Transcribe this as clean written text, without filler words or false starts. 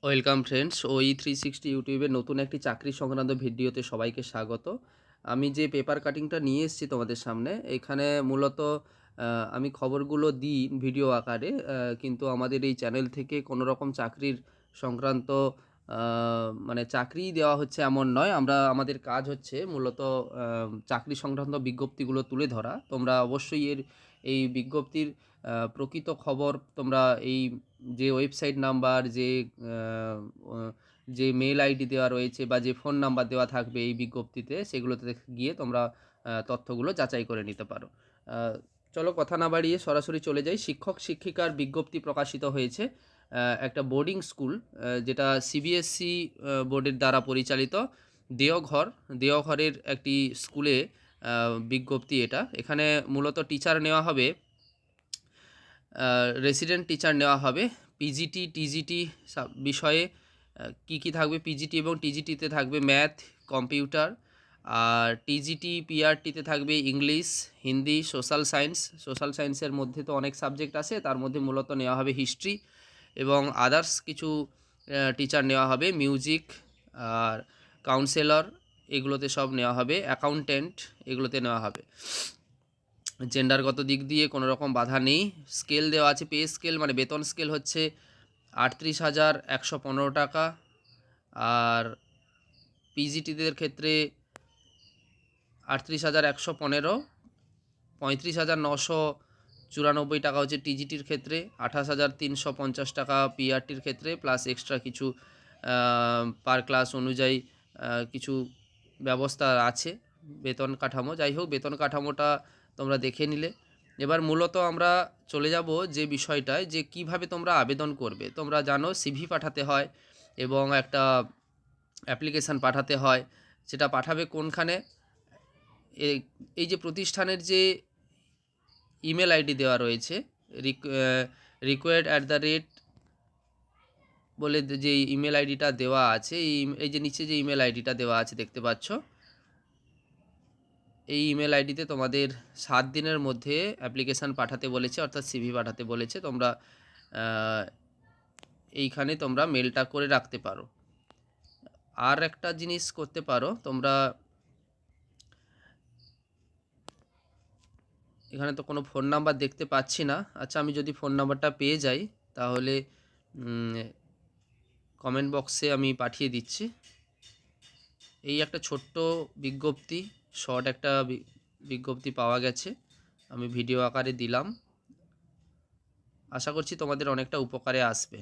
Welcome friends, OE360 ইউটিউবের নতুন একটি চাকরি সংক্রান্ত ভিডিওতে সবাইকে স্বাগত। আমি যে পেপার কাটিংটা নিয়ে এসেছি তোমাদের সামনে, এখানে মূলত আমি খবরগুলো দিই ভিডিও আকারে, কিন্তু আমাদের এই চ্যানেল থেকে কোনো রকম চাকরির সংক্রান্ত মানে চাকরিই দেওয়া হচ্ছে এমন নয়। আমাদের কাজ হচ্ছে মূলত চাকরি সংক্রান্ত বিজ্ঞপ্তিগুলো তুলে ধরা। তোমরা অবশ্যই এই বিজ্ঞপ্তির প্রকৃত খবর তোমরা এই যে ওয়েবসাইট নাম্বার, যে মেল আইডি দেওয়া রয়েছে বা যে ফোন নাম্বার দেওয়া থাকবে এই বিজ্ঞপ্তিতে, সেগুলোতে গিয়ে তোমরা তথ্যগুলো যাচাই করে নিতে পারো। চলো কথা না বাড়িয়ে সরাসরি চলে যাই। শিক্ষক শিক্ষিকার বিজ্ঞপ্তি প্রকাশিত হয়েছে। একটা বোর্ডিং স্কুল, যেটা সিবিএসসি বোর্ডের দ্বারা পরিচালিত, দেওঘরের একটি স্কুলে বিজ্ঞপ্তি এটা। এখানে মূলত টিচার নেওয়া হবে, রেসিডেন্ট টিচার নেওয়া হবে। পিজিটি টিজিটি বিষয়ে কি কি থাকবে? পিজিটি এবং টিজিটিতে থাকবে ম্যাথ, কম্পিউটার। আর টিজিটি পিআরটিতে থাকবে ইংলিশ, হিন্দি, সোশ্যাল সায়েন্সের মধ্যে তো অনেক সাবজেক্ট আছে, তার মধ্যে মূলত নেওয়া হবে হিস্ট্রি এবং আদার্স কিছু টিচার নেওয়া হবে, মিউজিক আর কাউন্সেলর এগুলোতে সব নেওয়া হবে, অ্যাকাউন্টেন্ট এগুলোতে নেওয়া হবে। জেন্ডারগত দিক দিয়ে কোনো রকম বাধা নেই। স্কেল দেওয়া আছে, পে স্কেল মানে বেতন স্কেল হচ্ছে 38,115 টাকা। আর পিজিটিদের ক্ষেত্রে 38,115, 35,994 টাকা হচ্ছে টিজিটির ক্ষেত্রে, 28,350 টাকা পিআরটির ক্ষেত্রে, প্লাস এক্সট্রা কিছু পার ক্লাস অনুযায়ী কিছু ব্যবস্থা আছে বেতন কাঠামো। যাই হোক, বেতন কাঠামোটা তোমরা দেখে নিলে। এবার মূলত আমরা চলে যাব যে বিষয়টায়, যে কিভাবে তোমরা আবেদন করবে। তোমরা জানো সিভি পাঠাতে হয় এবং একটা অ্যাপ্লিকেশান পাঠাতে হয়। সেটা পাঠাবে কোনখানে? এই যে প্রতিষ্ঠানের যে ইমেল আইডি দেওয়া রয়েছে, required@ বলে যে ইমেল আইডিটা দেওয়া আছে, এই যে নিচে যে ইমেল আইডিটা দেওয়া আছে দেখতে পাচ্ছ, এই ইমেল আইডিতে তোমাদের 7 দিনের মধ্যে অ্যাপ্লিকেশান পাঠাতে বলেছে, অর্থাৎ সিভি পাঠাতে বলেছে। তোমরা এইখানে তোমরা মেলটা করে রাখতে পারো। আর একটা জিনিস করতে পারো তোমরা, এখানে তো কোনো ফোন নাম্বার দেখতে পাচ্ছি না। আচ্ছা, আমি যদি ফোন নাম্বারটা পেয়ে যাই তাহলে কমেন্ট বক্সে আমি পাঠিয়ে দিচ্ছি। এই একটা ছোট্ট বিজ্ঞপ্তি, শর্ট একটা বিজ্ঞপ্তি পাওয়া গেছে, আমি ভিডিও আকারে দিলাম। আশা করছি তোমাদের অনেকটা উপকারে আসবে।